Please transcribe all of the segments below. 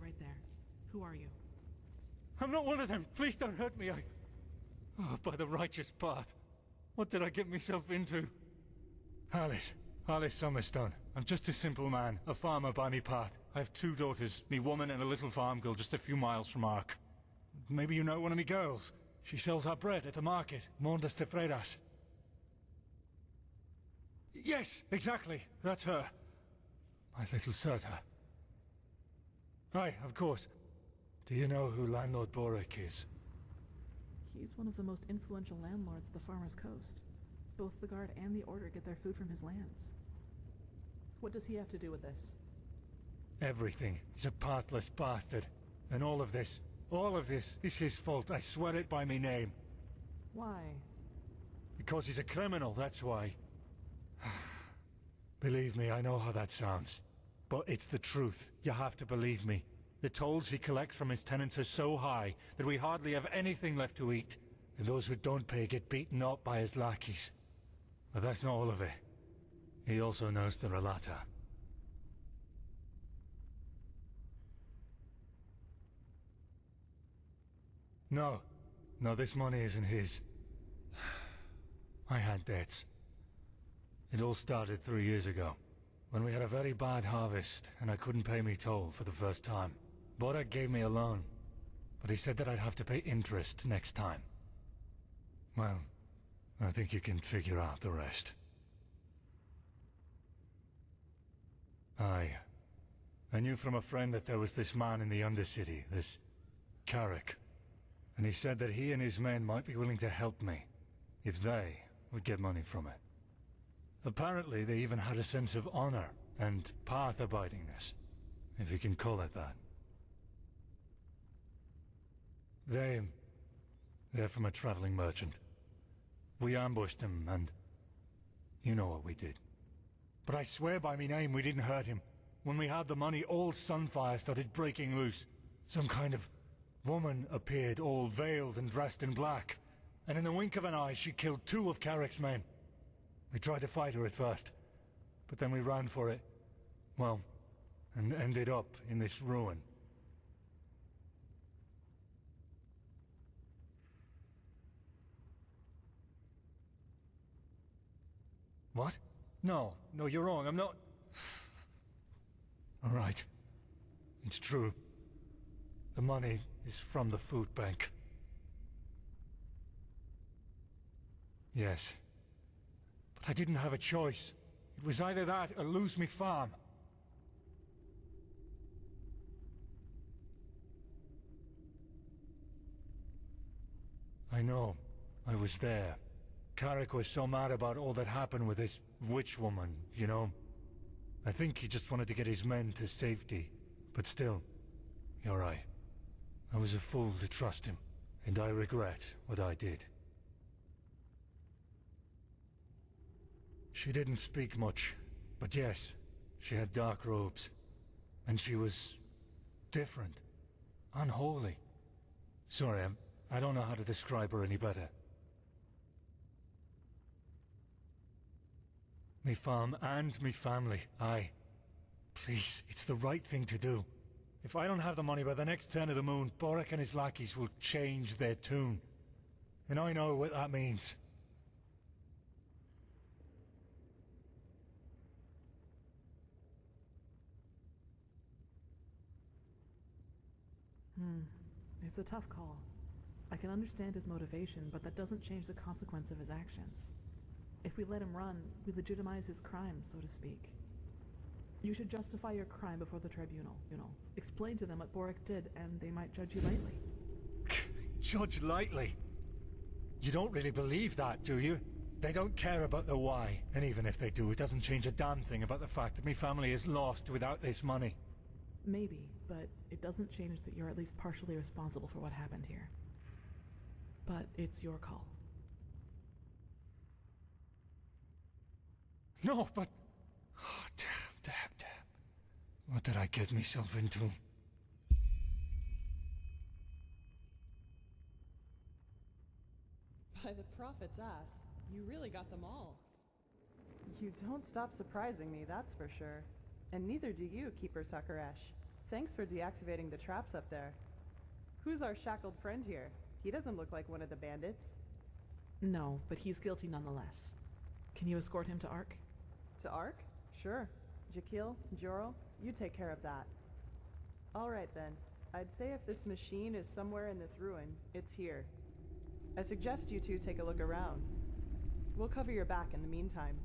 right there. Who are you? I'm not one of them. Please don't hurt me. Oh, by the righteous path. What did I get myself into? Alice Summerstone. I'm just a simple man, a farmer by me path. I have 2 daughters, me woman and a little farm girl just a few miles from Ark. Maybe you know one of me girls. She sells our bread at the market, Mondas de Freiras. Yes, exactly. That's her. My little Surta. Aye, of course. Do you know who Landlord Boric is? He's one of the most influential landlords of the Farmer's Coast. Both the Guard and the Order get their food from his lands. What does he have to do with this? Everything. He's a pathless bastard. And all of this is his fault. I swear it by me name. Why? Because he's a criminal, that's why. Believe me, I know how that sounds. But it's the truth. You have to believe me. The tolls he collects from his tenants are so high that we hardly have anything left to eat. And those who don't pay get beaten up by his lackeys. But that's not all of it. He also knows the Relata. No, this money isn't his. I had debts. It all started 3 years ago, when we had a very bad harvest and I couldn't pay me toll for the first time. Borak gave me a loan, but he said that I'd have to pay interest next time. Well, I think you can figure out the rest. I knew from a friend that there was this man in the Undercity, this Carrick, and he said that he and his men might be willing to help me, if they would get money from it. Apparently they even had a sense of honor and path-abidingness, if you can call it that. They're from a traveling merchant. We ambushed him, and you know what we did. But I swear by me name we didn't hurt him. When we had the money, all Sunfire started breaking loose. Some kind of woman appeared, all veiled and dressed in black. And in the wink of an eye, she killed 2 of Carrick's men. We tried to fight her at first, but then we ran for it. Well, and ended up in this ruin. What? No, you're wrong. I'm not... All right. It's true. The money is from the food bank. Yes. But I didn't have a choice. It was either that or lose me farm. I know. I was there. Carrick was so mad about all that happened with this witch woman, you know. I think he just wanted to get his men to safety. But still, you're right. I was a fool to trust him, and I regret what I did. She didn't speak much, but yes, she had dark robes. And she was... different. Unholy. Sorry, I don't know how to describe her any better. Me farm and me family, aye. Please, it's the right thing to do. If I don't have the money by the next turn of the moon, Borak and his lackeys will change their tune. And I know what that means. It's a tough call. I can understand his motivation, but that doesn't change the consequence of his actions. If we let him run, we legitimize his crime, so to speak. You should justify your crime before the tribunal, you know. Explain to them what Borak did, and they might judge you lightly. Judge lightly? You don't really believe that, do you? They don't care about the why, and even if they do, it doesn't change a damn thing about the fact that me family is lost without this money. Maybe, but it doesn't change that you're at least partially responsible for what happened here. But it's your call. No, but... Oh, damn. What did I get myself into? By the prophet's ass, you really got them all. You don't stop surprising me, that's for sure. And neither do you, Keeper Zakareš. Thanks for deactivating the traps up there. Who's our shackled friend here? He doesn't look like one of the bandits. No, but he's guilty nonetheless. Can you escort him to Ark? To Ark? Sure. Jakil, Jorel, you take care of that. All right then. I'd say if this machine is somewhere in this ruin, it's here. I suggest you two take a look around. We'll cover your back in the meantime.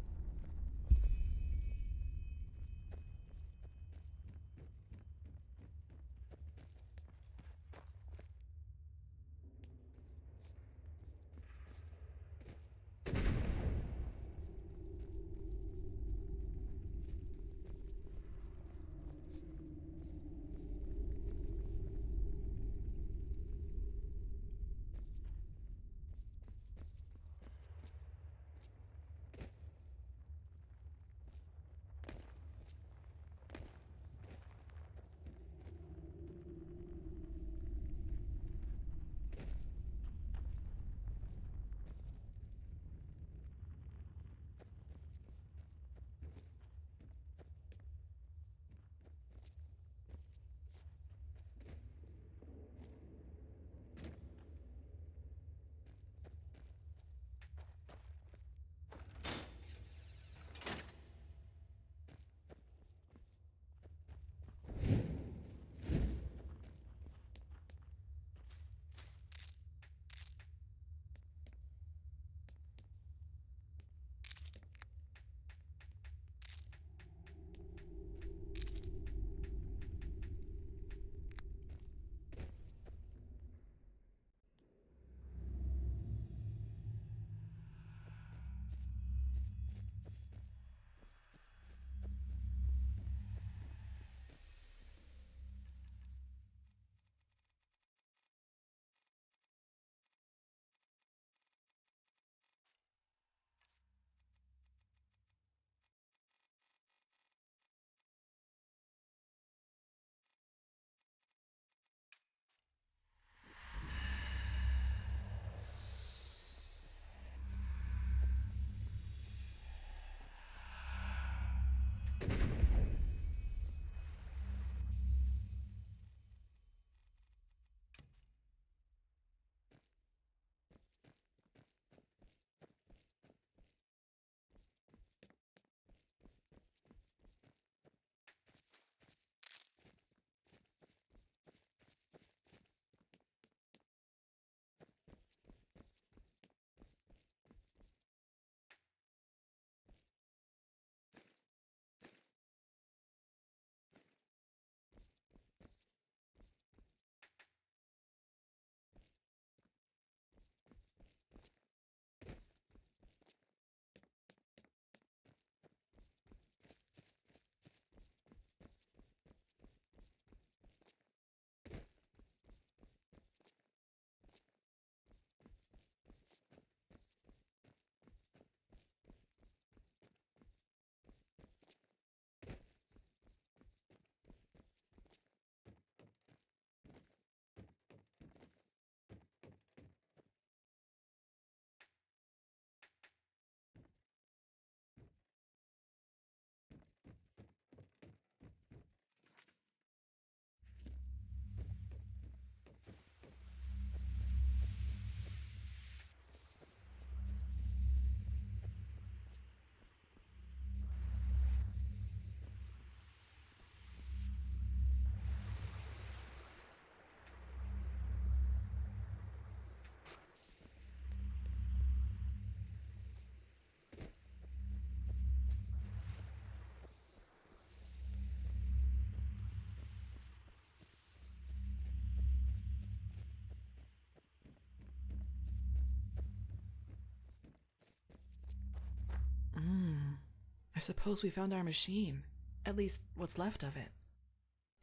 I suppose we found our machine. At least, what's left of it.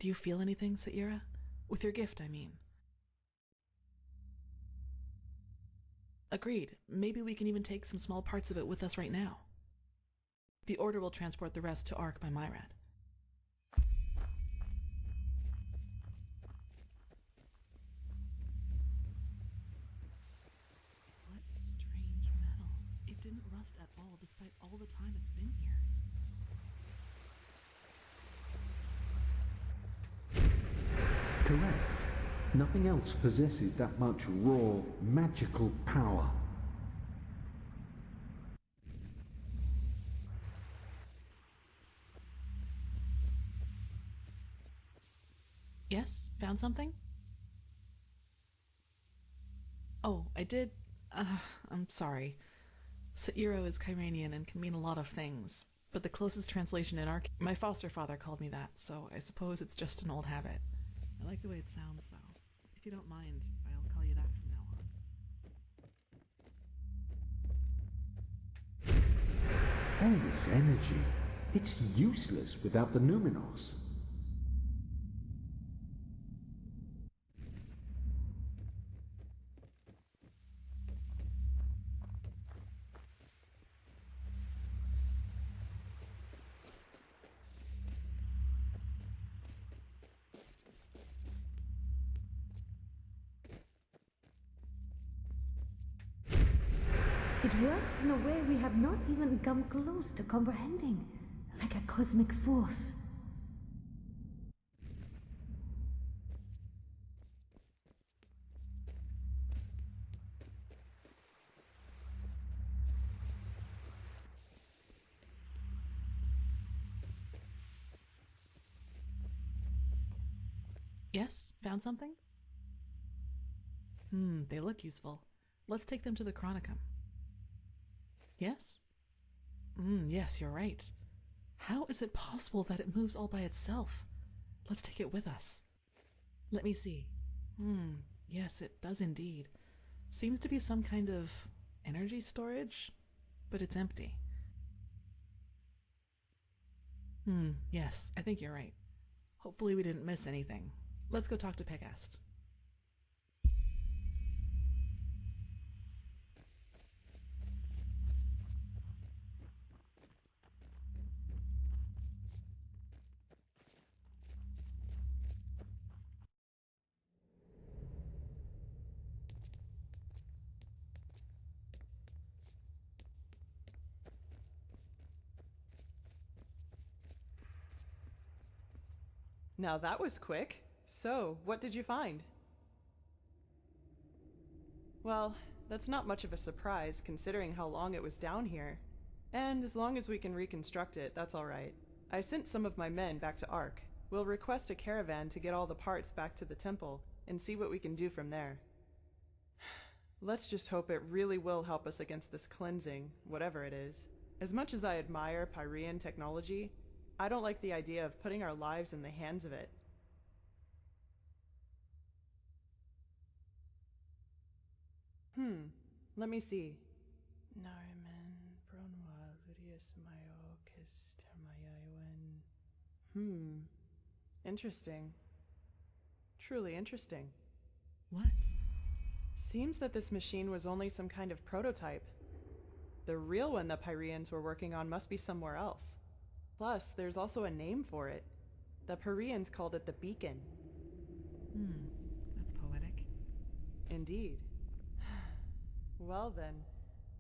Do you feel anything, Saira? With your gift, I mean. Agreed. Maybe we can even take some small parts of it with us right now. The Order will transport the rest to Ark by Myrad. What strange metal. It didn't rust at all despite all the time it's been here. correct. Nothing else possesses that much raw, magical power. Yes? Found something? Oh, I did... I'm sorry. Sa'iro is Kyranian and can mean a lot of things, but the closest translation in our... My foster father called me that, so I suppose it's just an old habit. I like the way it sounds, though. If you don't mind, I'll call you that from now on. All this energy, it's useless without the Numinos. It works in a way we have not even come close to comprehending, like a cosmic force. Yes? Found something? They look useful. Let's take them to the Chronicum. Yes? Yes, you're right. How is it possible that it moves all by itself? Let's take it with us. Let me see. Yes, it does indeed. Seems to be some kind of energy storage, but it's empty. Yes, I think you're right. Hopefully we didn't miss anything. Let's go talk to Pegast. Now that was quick. So, what did you find? Well, that's not much of a surprise considering how long it was down here. And as long as we can reconstruct it, that's all right. I sent some of my men back to Ark. We'll request a caravan to get all the parts back to the temple and see what we can do from there. Let's just hope it really will help us against this cleansing, whatever it is. As much as I admire Pyrean technology, I don't like the idea of putting our lives in the hands of it. Let me see. Interesting. Truly interesting. What? Seems that this machine was only some kind of prototype. The real one the Pyreans were working on must be somewhere else. Plus, there's also a name for it. The Pyreans called it the Beacon. That's poetic. Indeed. Well then,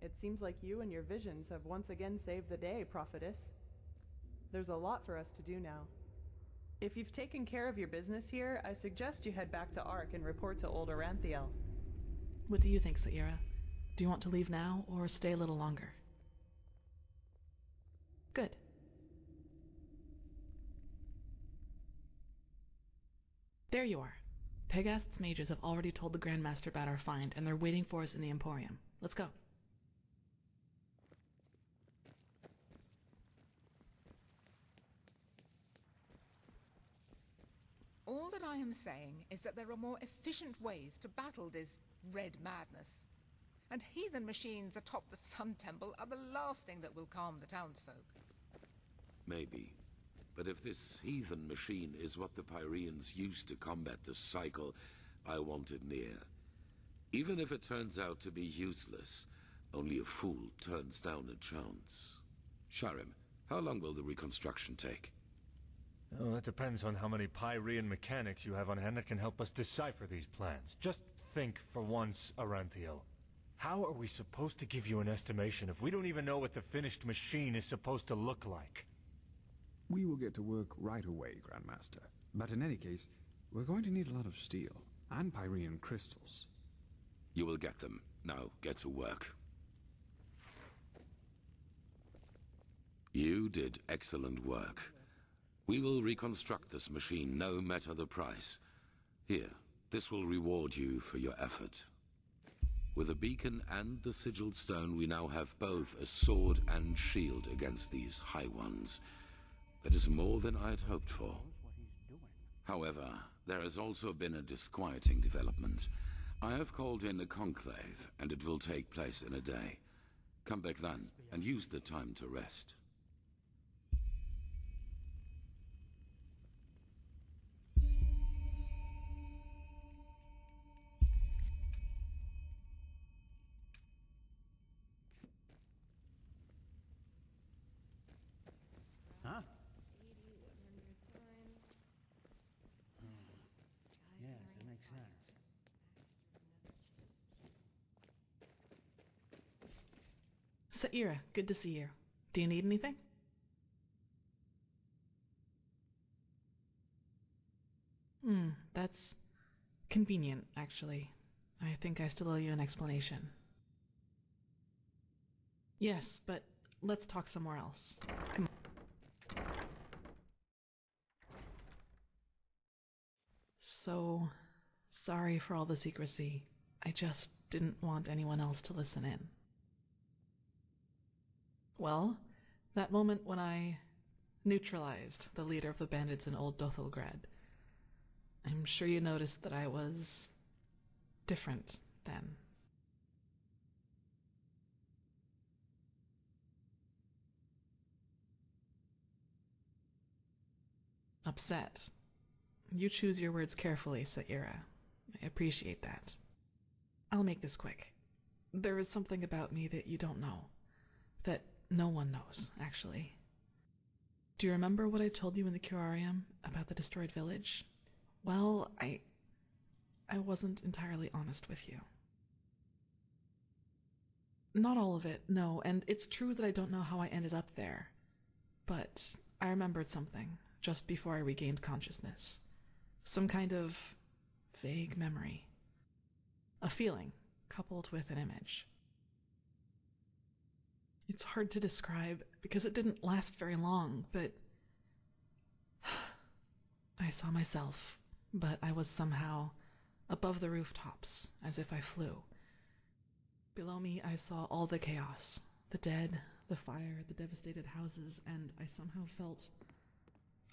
it seems like you and your visions have once again saved the day, prophetess. There's a lot for us to do now. If you've taken care of your business here, I suggest you head back to Ark and report to old Aranthael. What do you think, Sa'ira? Do you want to leave now or stay a little longer? Good. There you are. Pegast's mages have already told the Grandmaster about our find, and they're waiting for us in the Emporium. Let's go. All that I am saying is that there are more efficient ways to battle this red madness. And heathen machines atop the Sun Temple are the last thing that will calm the townsfolk. Maybe. But if this heathen machine is what the Pyreans used to combat the cycle, I want it near. Even if it turns out to be useless, only a fool turns down a chance. Sharim, how long will the reconstruction take? Well, that depends on how many Pyrean mechanics you have on hand that can help us decipher these plans. Just think for once, Aranthael. How are we supposed to give you an estimation if we don't even know what the finished machine is supposed to look like? We will get to work right away, Grandmaster. But in any case, We're going to need a lot of steel and Pyrean crystals. You will get them. Now, get to work. You did excellent work. We will reconstruct this machine, no matter the price. Here, this will reward you for your effort. With the beacon and the sigilled stone, we now have both a sword and shield against these High Ones. That is more than I had hoped for. However, there has also been a disquieting development. I have called in a conclave, and it will take place in a day. Come back then, and use the time to rest. Huh? Yes, it makes sense. Saira, good to see you. Do you need anything? That's convenient, actually. I think I still owe you an explanation. Yes, but let's talk somewhere else. Come on. So, sorry for all the secrecy. I just didn't want anyone else to listen in. Well, that moment when I neutralized the leader of the bandits in Old Dothelgrad, I'm sure you noticed that I was different then. Upset. You choose your words carefully, Saira. I appreciate that. I'll make this quick. There is something about me that you don't know. That no one knows, actually. Do you remember what I told you in the curarium about the destroyed village? Well, I wasn't entirely honest with you. Not all of it, no, and it's true that I don't know how I ended up there. But I remembered something just before I regained consciousness. Some kind of vague memory. A feeling coupled with an image. It's hard to describe because it didn't last very long, but I saw myself, but I was somehow above the rooftops, as if I flew. Below me, I saw all the chaos, the dead, the fire, the devastated houses, and I somehow felt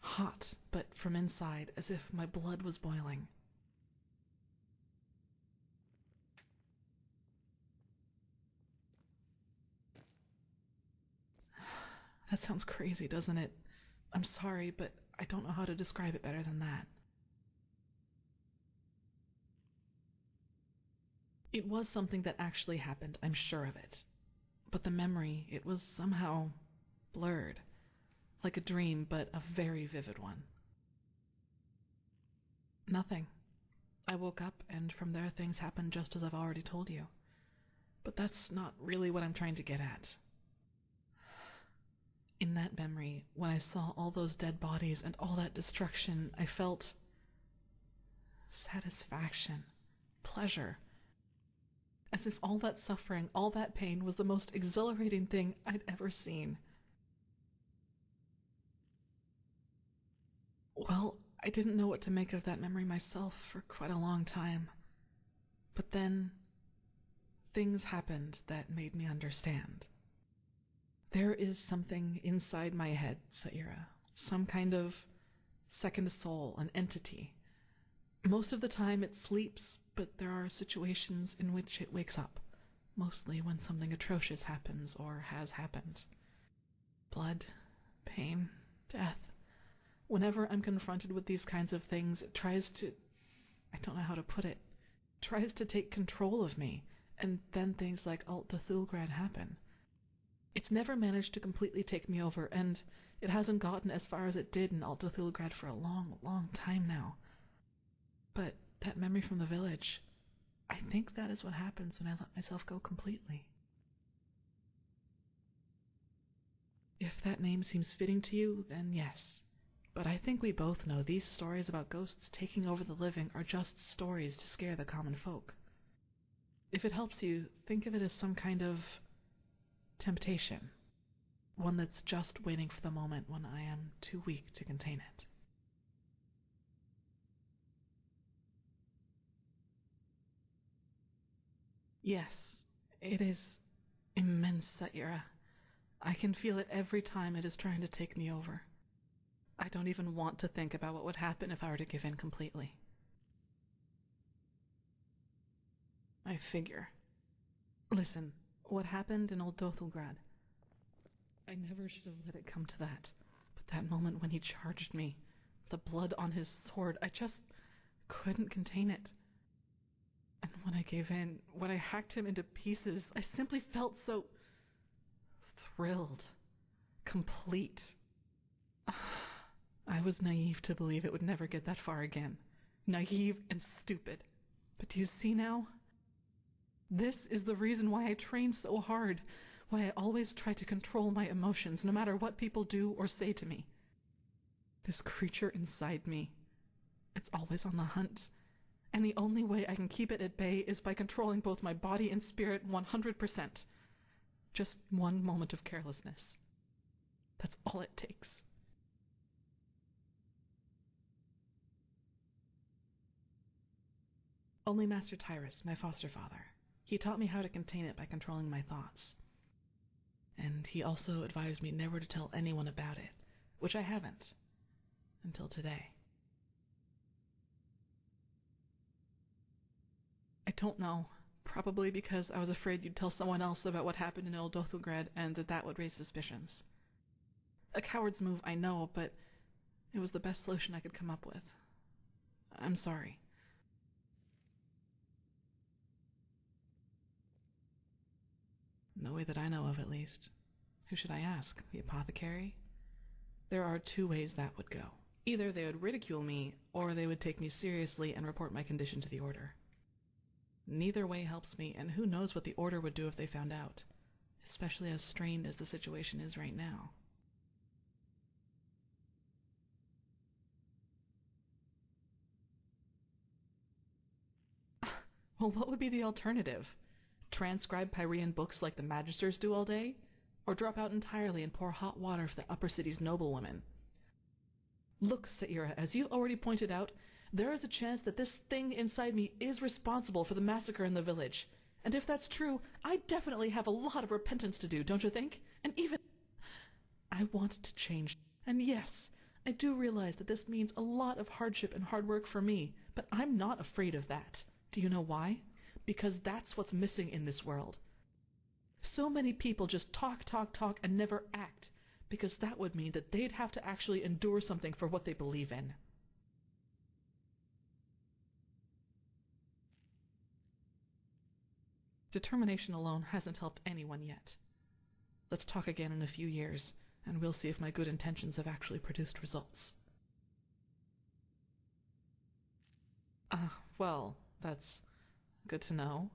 hot, but from inside, as if my blood was boiling. That sounds crazy, doesn't it? I'm sorry, but I don't know how to describe it better than that. It was something that actually happened, I'm sure of it. But the memory, it was somehow blurred. Like a dream, but a very vivid one. Nothing. I woke up, and from there things happened just as I've already told you. But that's not really what I'm trying to get at. In that memory, when I saw all those dead bodies and all that destruction, I felt satisfaction, pleasure. As if all that suffering, all that pain was the most exhilarating thing I'd ever seen. Well, I didn't know what to make of that memory myself for quite a long time. But then, things happened that made me understand. There is something inside my head, Saira. Some kind of second soul, an entity. Most of the time it sleeps, but there are situations in which it wakes up. Mostly when something atrocious happens or has happened. Blood, pain, death. Whenever I'm confronted with these kinds of things, it tries to... I don't know how to put it. Tries to take control of me, and then things like Alt Dothelgrad happen. It's never managed to completely take me over, and it hasn't gotten as far as it did in Alt Dothelgrad for a long, long time now. But that memory from the village, I think that is what happens when I let myself go completely. If that name seems fitting to you, then yes, But I think we both know these stories about ghosts taking over the living are just stories to scare the common folk. If it helps you, think of it as some kind of temptation. One that's just waiting for the moment when I am too weak to contain it. Yes, it is immense, Saira. I can feel it every time it is trying to take me over. I don't even want to think about what would happen if I were to give in completely. I figure. Listen, what happened in Old Dothelgrad? I never should have let it come to that. But that moment when he charged me, the blood on his sword, I just couldn't contain it. And when I gave in, when I hacked him into pieces, I simply felt so thrilled, complete. I was naive to believe it would never get that far again. Naive and stupid. But do you see now? This is the reason why I train so hard, why I always try to control my emotions, no matter what people do or say to me. This creature inside me, it's always on the hunt. And the only way I can keep it at bay is by controlling both my body and spirit 100%. Just one moment of carelessness. That's all it takes. Only Master Tyrus, my foster father. He taught me how to contain it by controlling my thoughts. And he also advised me never to tell anyone about it, which I haven't, until today. I don't know. Probably because I was afraid you'd tell someone else about what happened in Old Dothelgrad and that would raise suspicions. A coward's move, I know, but it was the best solution I could come up with. I'm sorry. No way that I know of, at least. Who should I ask? The apothecary? There are two ways that would go. Either they would ridicule me, or they would take me seriously and report my condition to the Order. Neither way helps me, and who knows what the Order would do if they found out, especially as strained as the situation is right now. Well, what would be the alternative? Transcribe Pyrean books like the Magisters do all day? Or drop out entirely and pour hot water for the upper city's noblewomen? Look, Saira, as you've already pointed out, there is a chance that this thing inside me is responsible for the massacre in the village. And if that's true, I definitely have a lot of repentance to do, don't you think? And even... I want to change. And yes, I do realize that this means a lot of hardship and hard work for me, but I'm not afraid of that. Do you know why? Because that's what's missing in this world. So many people just talk and never act, because that would mean that they'd have to actually endure something for what they believe in. Determination alone hasn't helped anyone yet. Let's talk again in a few years, and we'll see if my good intentions have actually produced results. Well, that's good to know.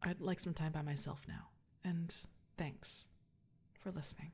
I'd like some time by myself now, and thanks for listening.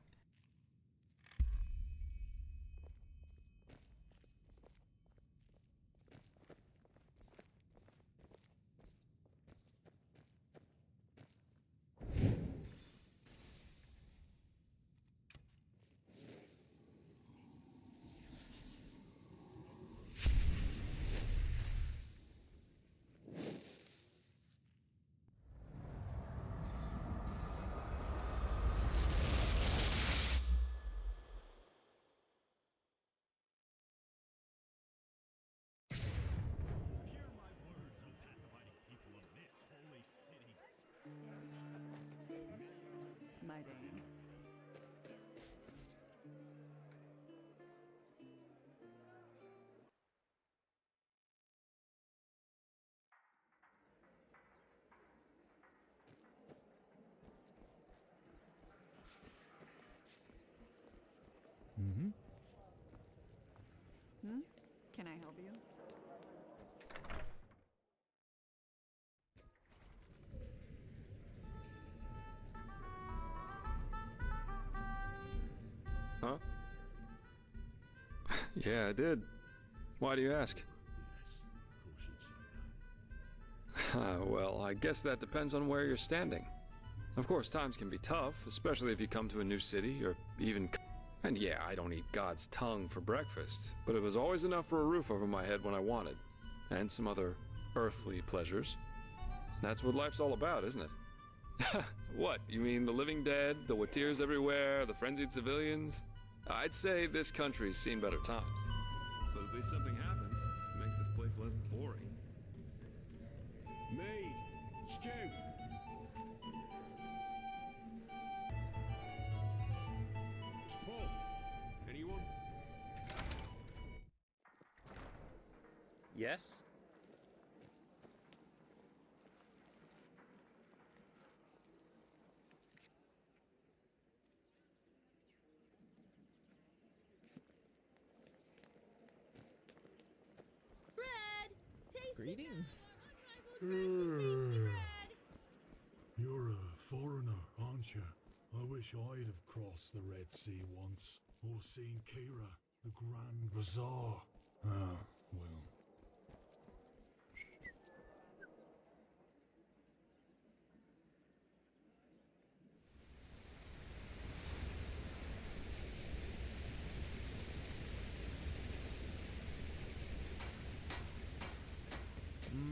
My Dane. Mm-hmm. Can I help you? Huh? Yeah, I did. Why do you ask? Well, I guess that depends on where you're standing. Of course, times can be tough, especially if you come to a new city, or even... And yeah, I don't eat God's tongue for breakfast, but it was always enough for a roof over my head when I wanted. And some other earthly pleasures. That's what life's all about, isn't it? What, you mean the living dead, the wateers everywhere, the frenzied civilians? I'd say this country's seen better times. But at least something happens. It makes this place less boring. Maid! Stew! Paul, anyone? Yes? Greetings. You're a foreigner, aren't you? I wish I'd have crossed the Red Sea once, or seen Kira, the Grand Bazaar. Ah, well.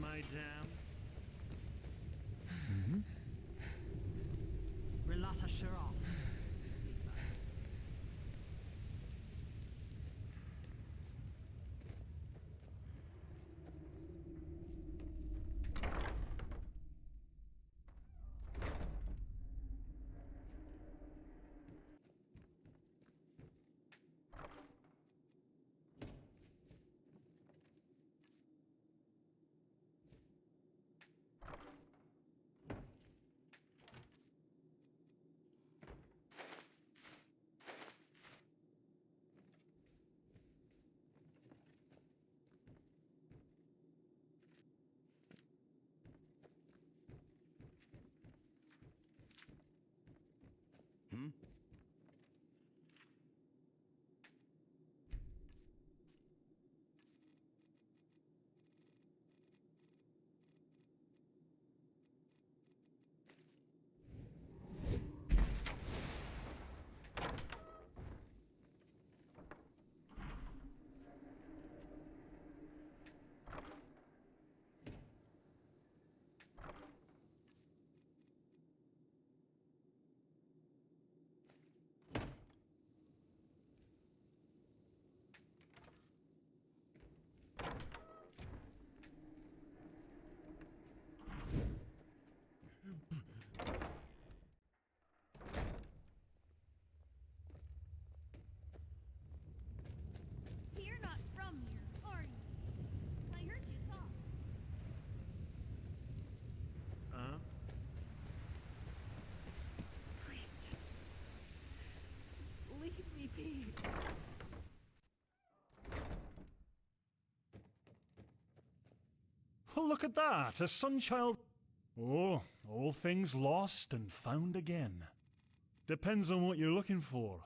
Madame. Relata Shira. You're not from here, are you? I heard you talk. Please, just leave me be. Oh, look at that! A sunchild... Oh, all things lost and found again. Depends on what you're looking for.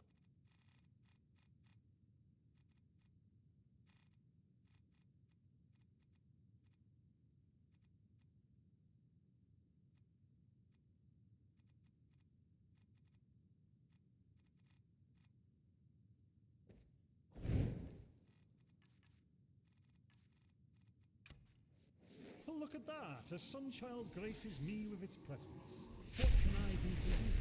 Oh, look at that! A sunchild graces me with its presence. What can I do for you?